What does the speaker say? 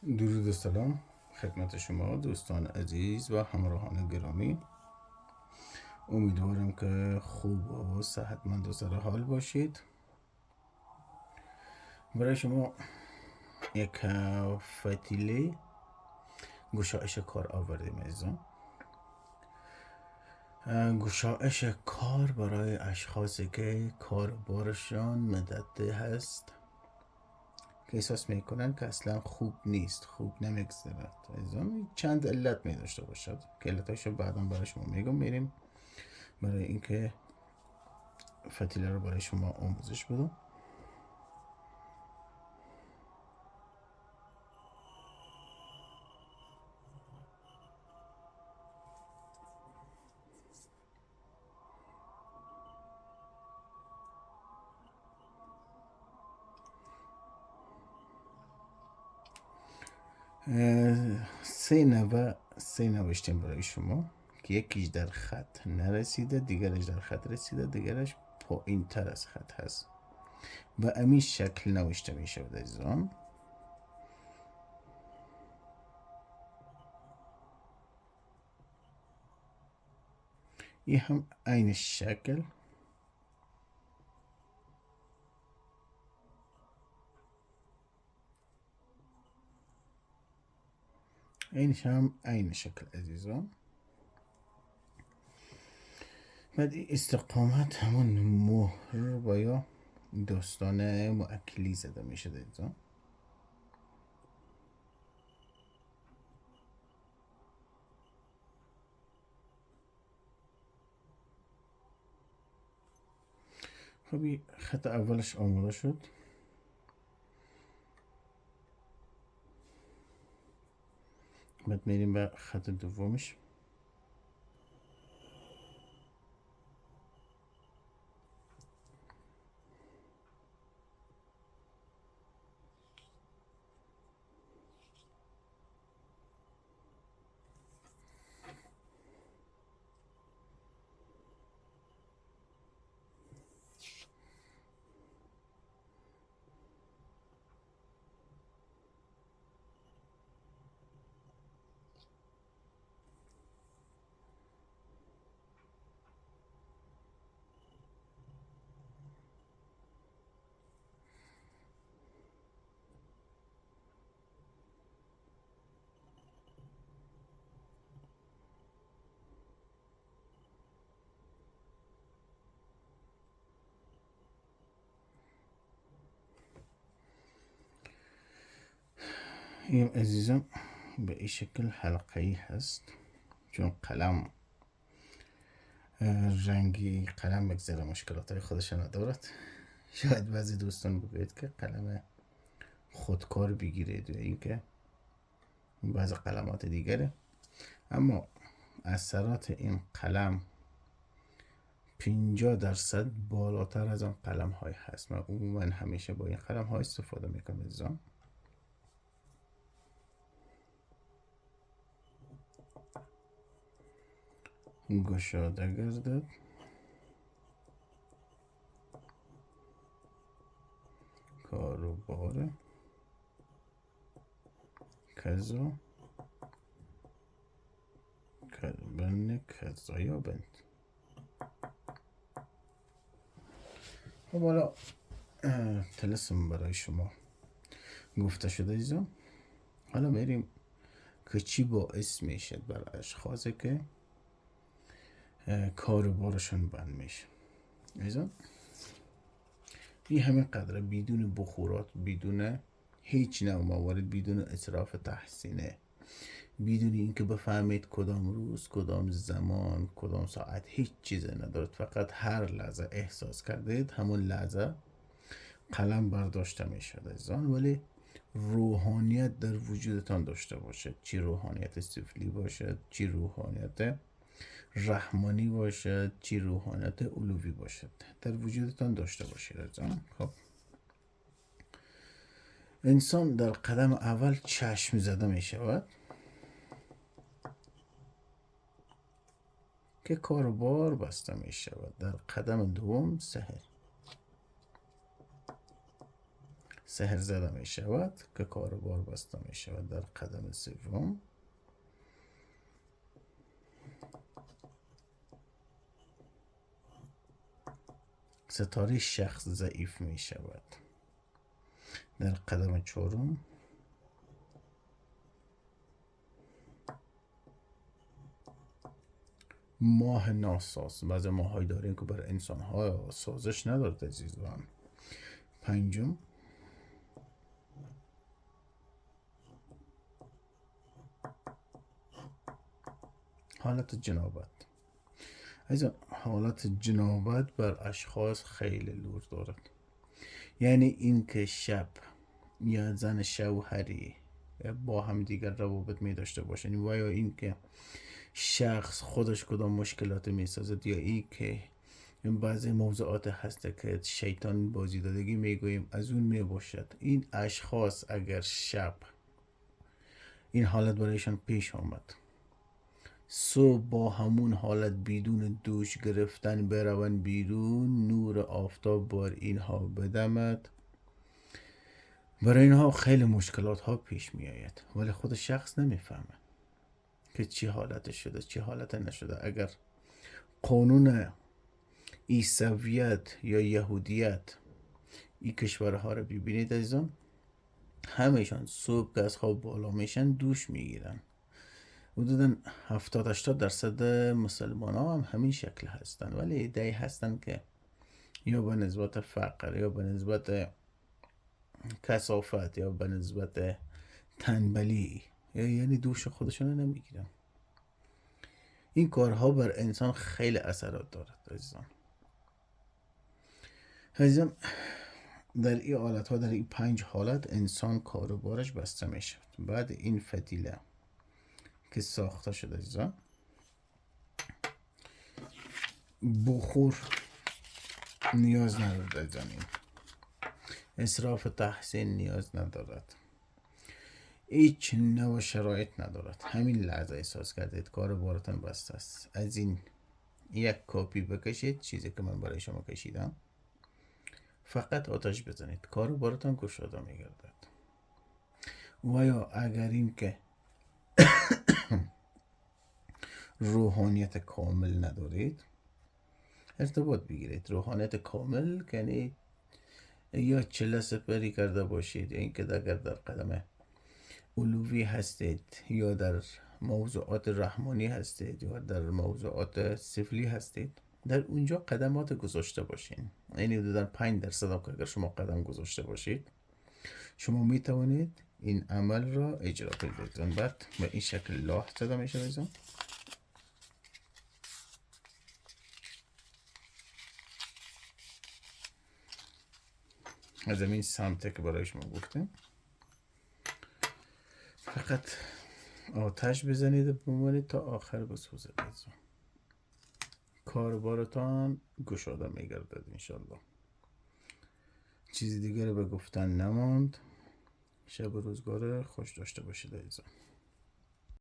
درود و سلام خدمت شما دوستان عزیز و همراهان گرامی. امیدوارم که خوب و صحتمند و سر حال باشید. برای شما یک فتیله گشایش کار آوردیم عزیزان. گشایش کار برای اشخاصی که کاربارشان مدته هست که احساس میکنن که اصلا خوب نیست، خوب نمیگذرد. چند علت می داشته باشد که علتاشو بعدا برای شما میگم. میریم برای اینکه فتیله رو برای شما آموزش بدم. سه نوشتیم برای شما که یکیش در خط نرسیده، دیگرش در خط رسیده، دیگرش پایین تر از خط هست و همین شکل نوشته می شود عزیزان. این هم عین شکل، اینش هم عین شکل عزیزان. بعد استقامت همون مهر و یا داستان مؤکلی زده می شده عزیزان. خب خط اولش آماده شد. بعد میریم به خط دومش. این عزیزان به این شکل حلقه‌ای هست، چون قلم رنگی قلم بگذره مشکلات های خودش ندارد. شاید بعضی دوستان بگوید که قلم خودکار بگیرید و اینکه بعضی قلمات دیگره، اما اثرات این قلم 50% بالاتر از آن قلم های هست. من عموما همیشه با این قلم ها استفاده میکنم عزیزان. گشاده گردد، کاروبار کذا بن کذا یا بند. خب حالا طلسم برای شما گفته شده عزیزان. حالا میریم که چی باعث میشه برای اشخاصی که کاروبارشون بند میشه عزیزان. این همین قدره بدون بخورات، بدون هیچ نوع موارد، بدون اصراف تحسینه، بدون اینکه بفهمید کدام روز، کدام زمان، کدام ساعت، هیچ چیز ندارد. فقط هر لحظه احساس کردید همون لحظه قلم برداشته می شد عزیزان. ولی روحانیت در وجودتان داشته باشد، چی روحانیت سفلی باشد، چی روحانیت رحمانی باشد، چی روحانیت علوی باشد، در وجودتان داشته باشید عزیزان. خب انسان در قدم اول چشم زده می شود که کاروبار بسته می شود. در قدم دوم سحر زده می شود که کاروبار بسته می شود. در قدم سوم ستاره شخص ضعیف می شود. در قدم چهارم ماه ناساز. بعضی ماهایی داریم که برای انسان ها سازش ندارد عزیزان. پنجم حالت جنابت. حالت جنابت بر اشخاص خیلی لور دارد. یعنی اینکه شب یا زن شوهری با هم دیگر روابط می داشته باشن، و یا اینکه شخص خودش کدام مشکلات می سازد، یا این که بعضی موضوعات هست که شیطان بازی دادگی می گوییم از اون می باشد. این اشخاص اگر شب این حالت برایشان پیش آمد، صبح با همون حالت بدون دوش گرفتن بروند بیرون، نور آفتاب بر اینها بدمد، برای اینها خیلی مشکلات ها پیش می آید، ولی خود شخص نمیفهمه که چی حالت شده چی حالت نشده. اگر قانون عیسویت یا یهودیت این کشورها رو ببینید عزیزان، همهشان صبح که از خواب بالا میشن دوش میگیرن. حدودا 70-80% مسلمان ها هم همین شکل هستن، ولی ایده هستن که یا به نسبت فقر یا به نسبت کثافت یا به نسبت تنبلی یعنی دوش خودشون نمیگیرن. این کارها بر انسان خیلی اثرات دارد عزیزان. در این حالت ها، در این 5 حالت انسان کاروبارش بسته میشه. بعد این فتیله که ساخته شده عزیزان، بخور نیاز ندارد عزیزان، این اصراف تحسین نیاز ندارد، هیچ نوع شرایط ندارد. همین لحظه احساس کردید کاروبارتان بسته است، از این یک کاپی بکشید، چیزی که من برای شما کشیدم، فقط آتش بزنید، کاروبارتان گشاده میگردد. و یا اگر این که روحانیت کامل ندارید، ارتباط بگیرید. روحانیت کامل یعنی یا چله سپری کرده باشید، یا اینکه اگر در قدم علوی هستید یا در موضوعات رحمانی هستید یا در موضوعات سفلی هستید، در اونجا قدمات گذاشته باشین. یعنی حدودا 5% اگر شما قدم گذاشته باشید، شما می توانید این عمل را اجرا کنید. بعد به این شکل لاه زده میشه عزیزان. از این سمت که برای شما گفتم، فقط آتش بزنید و بمانید تا آخر بسوزه. کاربارتان گشاده میگردد انشالله. چیزی دیگر به گفتن نماند. شب و روزگار خوش داشته باشید عزیزان.